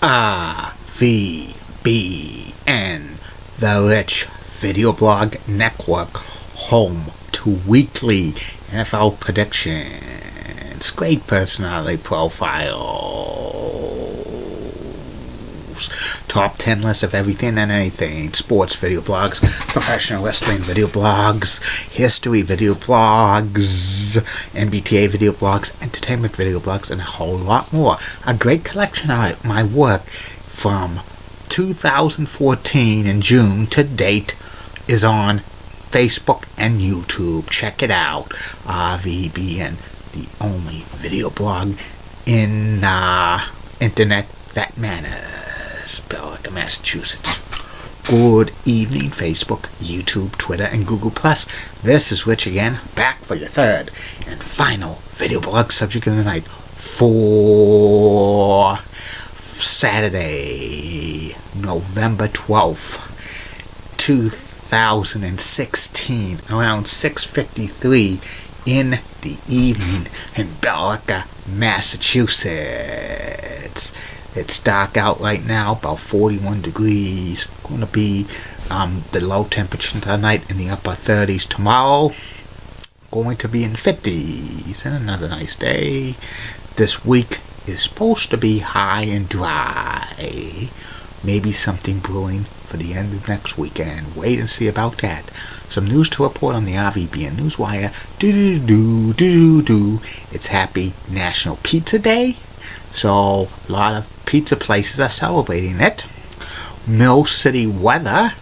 RVBN, the Rich Video Blog Network, home to weekly NFL predictions, great personality profiles, top 10 list of everything and anything, sports video blogs, professional wrestling video blogs, history video blogs, MBTA video blogs, entertainment video blogs, and a whole lot more. A great collection of my work from 2014 in June to date is on Facebook and YouTube. Check it out. RVBN, the only video blog in internet that matters. Billerica, Massachusetts. Good evening, Facebook, YouTube, Twitter, and Google+. This is Rich again, back for your third and final video blog subject of the night for Saturday, November 12th, 2016, around 6:53 in the evening in Billerica, Massachusetts. It's dark out right now, about 41 degrees. Going to be the low temperature tonight in the upper 30s. Tomorrow, going to be in 50s. And another nice day. This week is supposed to be high and dry. Maybe something brewing for the end of next weekend. Wait and see about that. Some news to report on the RVBN Newswire. It's Happy National Pizza Day. So, a lot of pizza places are celebrating it. Mill City Weather,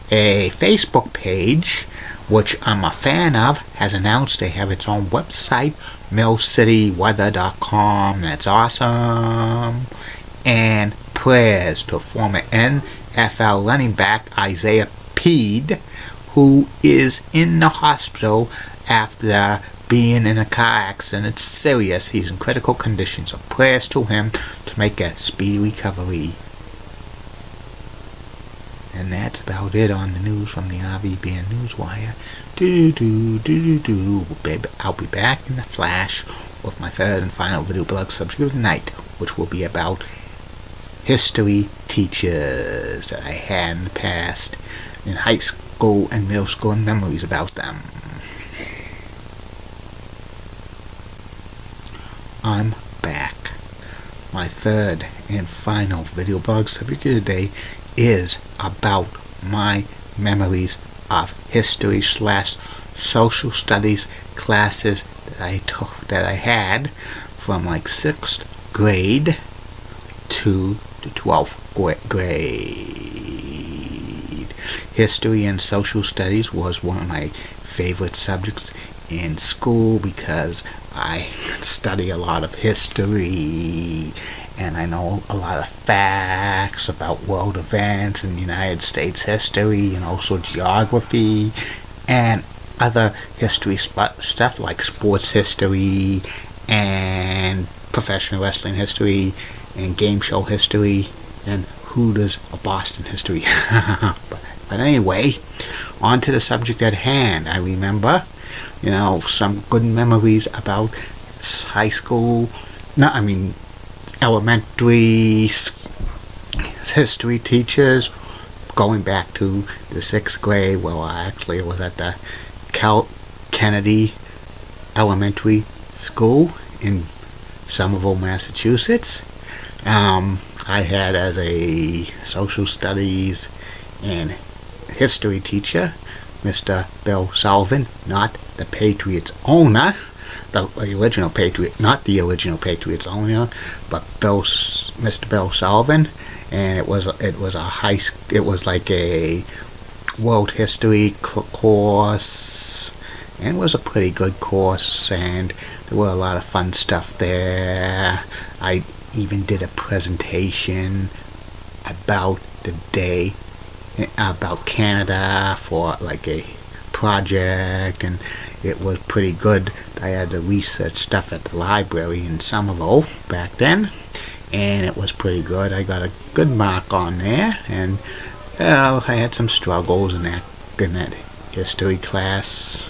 a Facebook page, which I'm a fan of, has announced they have its own website, millcityweather.com. That's awesome. And prayers to former NFL running back Isaiah Peed, who is in the hospital after being in a car accident. It's serious. He's in critical condition, so prayers to him to make a speedy recovery. And that's about it on the news from the RVBN Newswire. Baby, I'll be back in a flash with my third and final video blog subject of the night, which will be about history teachers that I had in the past in high school and middle school and memories about them. I'm back. My third and final video blog subject of the day is about my memories of history / social studies classes that I had from like 6th grade to the 12th grade. History and social studies was one of my favorite subjects in school because I study a lot of history and I know a lot of facts about world events and United States history and also geography and other history stuff like sports history and professional wrestling history and game show history and Hooters of Boston history. But anyway, on to the subject at hand. I remember, some good memories about high school, elementary history teachers, going back to the 6th grade. Well, actually it was at the Kennedy Elementary School in Somerville, Massachusetts. I had as a social studies and history teacher, Mr. Bill Sullivan, not the Patriots owner, the original Patriot, not the original Patriots owner, but Mr. Bill Sullivan, and it was like a world history course, and it was a pretty good course, and there were a lot of fun stuff there. I even did a presentation about the day, about Canada for like a project, and it was pretty good. I had to research stuff at the library in Somerville back then, and it was pretty good. I got a good mark on there, and I had some struggles in that history class.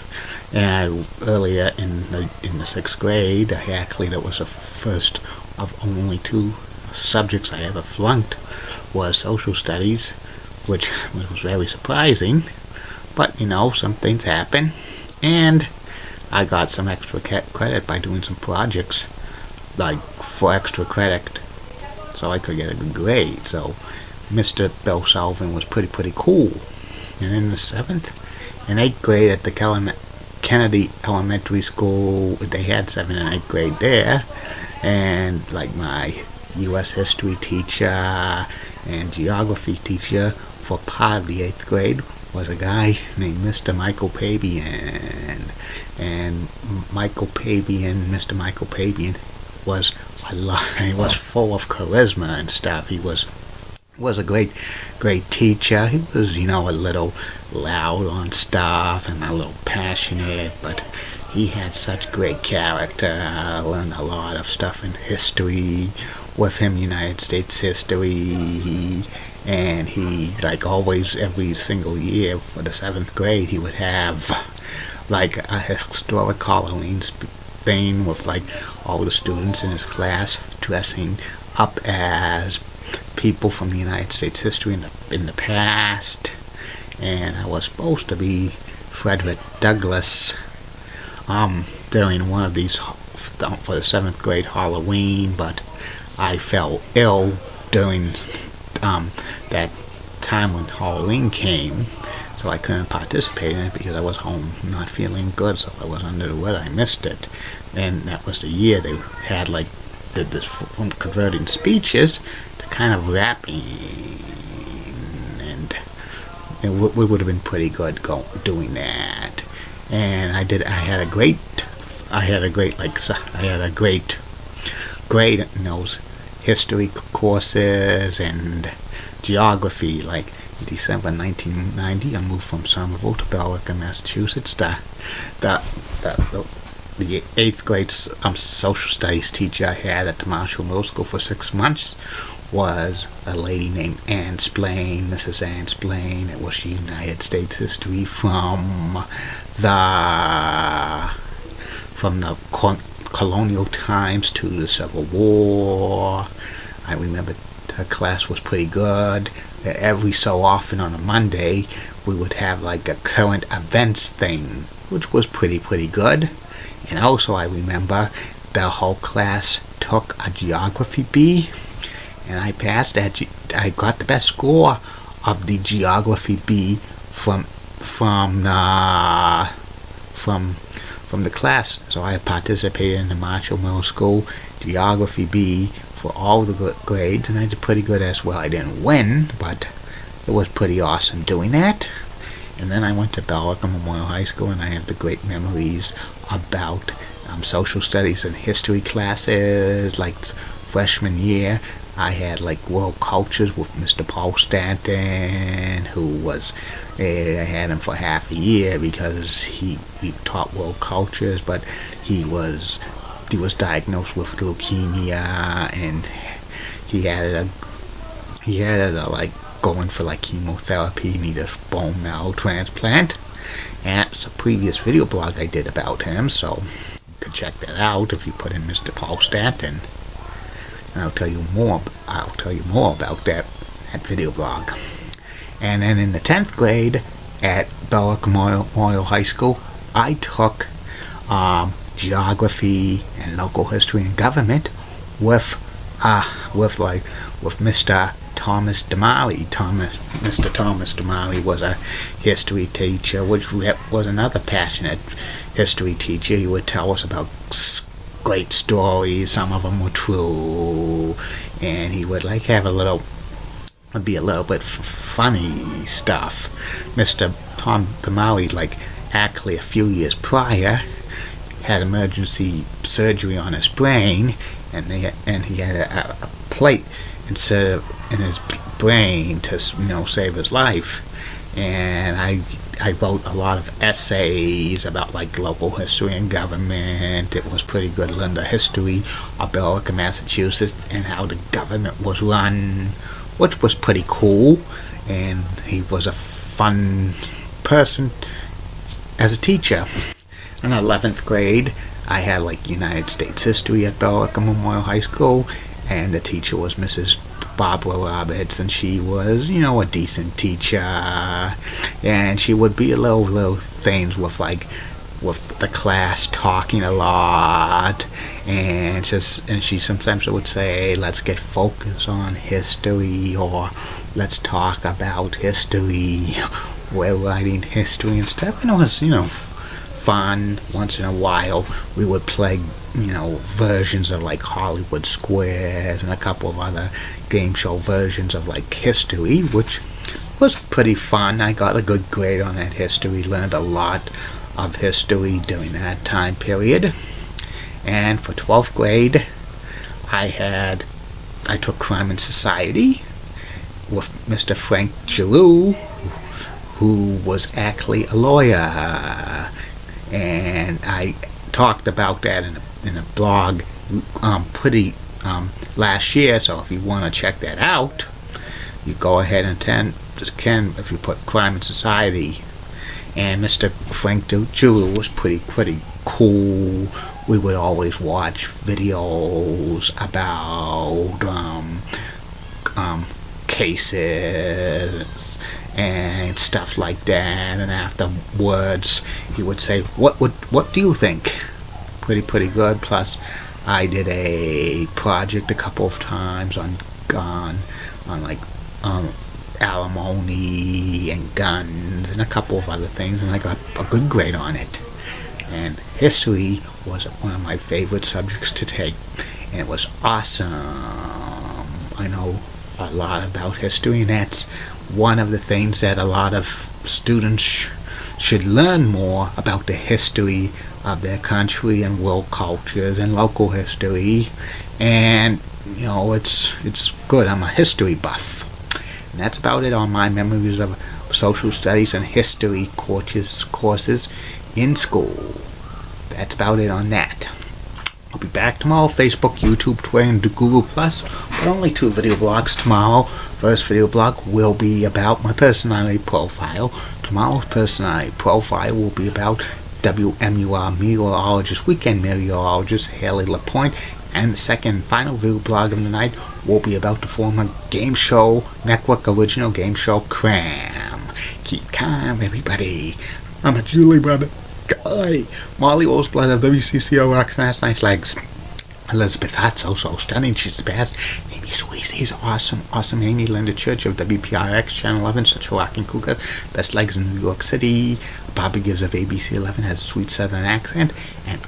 And earlier in the 6th grade, that was the first of only 2 subjects I ever flunked was social studies, which was very surprising. But, some things happen. And I got some extra credit by doing some projects, like for extra credit, so I could get a good grade. So Mr. Bill Sullivan was pretty cool. And in the 7th and 8th grade at the Kennedy Elementary School, they had 7th and 8th grade there, and like my U.S. history teacher and geography teacher for part of the 8th grade was a guy named Mr. Michael Pabian. And Mr. Michael Pabian was he was full of charisma and stuff. He was a great teacher. He was, a little loud on stuff and a little passionate, but he had such great character. I learned a lot of stuff in history with him, United States history, and he, like always, every single year for the 7th grade, he would have like a historic Halloween thing with like all the students in his class dressing up as people from the United States history in the past. And I was supposed to be Frederick Douglass during one of these for the 7th grade Halloween, but I fell ill during that time when Halloween came, so I couldn't participate in it because I was home not feeling good, so I was under the weather. I missed it. And that was the year they had like did this from converting speeches to kind of rapping, and it would have been pretty good doing that. And I had a great grade in those history courses and geography. Like in December 1990, I moved from Somerville to Billerica, Massachusetts. The 8th grade social studies teacher I had at the Marshall Middle School for 6 months was a lady named Ann Splain, Mrs. Ann Splain. It was United States history from the colonial times to the Civil War. I remember her class was pretty good. Every so often on a Monday, we would have like a current events thing, which was pretty good. And also I remember the whole class took a geography bee, and I passed that. I got the best score of the geography bee from the class. So I participated in the Marshall Middle School geography bee for all the grades, and I did pretty good as well. I didn't win, but it was pretty awesome doing that. And then I went to Billerica Memorial High School, and I have the great memories about social studies and history classes. Like freshman year, I had like world cultures with Mr. Paul Stanton, who was, I had him for half a year because he taught world cultures, but he was diagnosed with leukemia, and he had like going for like chemotherapy, needed a bone marrow transplant. And that's a previous video blog I did about him, so you could check that out if you put in Mr. Paul Stanton, and I'll tell you more about that video blog. And then in the 10th grade at Billerica Memorial High School, I took geography and local history and government with Mr. Thomas DeMari. Mr. Thomas DeMari was a history teacher, which was another passionate history teacher. He would tell us about great stories. Some of them were true, and he would like have be a little bit funny stuff. Mr. Tom DeMari, like actually a few years prior, had emergency surgery on his brain, and he had a plate instead of in his brain to save his life. And I wrote a lot of essays about like local history and government. It was pretty good. Learned the history of Billerica, Massachusetts, and how the government was run, which was pretty cool. And he was a fun person as a teacher. In 11th grade, I had like United States history at Billerica Memorial High School, and the teacher was Mrs. Barbara Roberts, and she was, a decent teacher, and she would be little things with the class talking a lot, and she sometimes would say, let's get focused on history, or let's talk about history. We're writing history and stuff, and it was, fun. Once in a while we would play, versions of like Hollywood Squares and a couple of other game show versions of like history, which was pretty fun. I got a good grade on that history, learned a lot of history during that time period. And for 12th grade, I took Crime and Society with Mr. Frank Giroux, who was actually a lawyer, and I talked about that in a blog pretty last year. So if you want to check that out, you go ahead and if you put Crime and Society. And Mr. Frank Giroux was pretty cool. We would always watch videos about cases and stuff like that. And afterwards, he would say, "What do you think?" Pretty good. Plus, I did a project a couple of times on alimony and guns and a couple of other things, and I got a good grade on it. And history was one of my favorite subjects to take, and it was awesome. I know a lot about history, and that's one of the things that a lot of students should learn more about, the history of their country and world cultures and local history. And it's good. I'm a history buff. And that's about it on my memories of social studies and history courses in school. That's about it on that. I'll be back tomorrow. Facebook, YouTube, Twitter, and Google+. But only 2 video blogs tomorrow. First video blog will be about my personality profile. Tomorrow's personality profile will be about WMUR meteorologist, weekend meteorologist Haley LaPointe. And the second final video blog of the night will be about the former game show network original game show Cram. Keep calm, everybody. I'm a Julie brother guy. Molly Roseblood of WCCO rocks and has nice legs. Elizabeth Hart, so stunning, she's the best. Amy Sweezy's awesome. Amy Linda Church of WPRX Channel 11, such a rocking cougar, best legs in New York City. Bobby Gibbs of ABC 11 has a sweet southern accent, and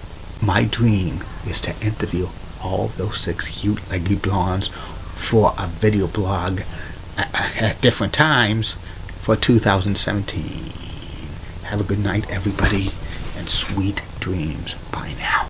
my dream is to interview all of those 6 cute leggy blondes for a video blog at different times for 2017. Have a good night, everybody, and sweet dreams. Bye now.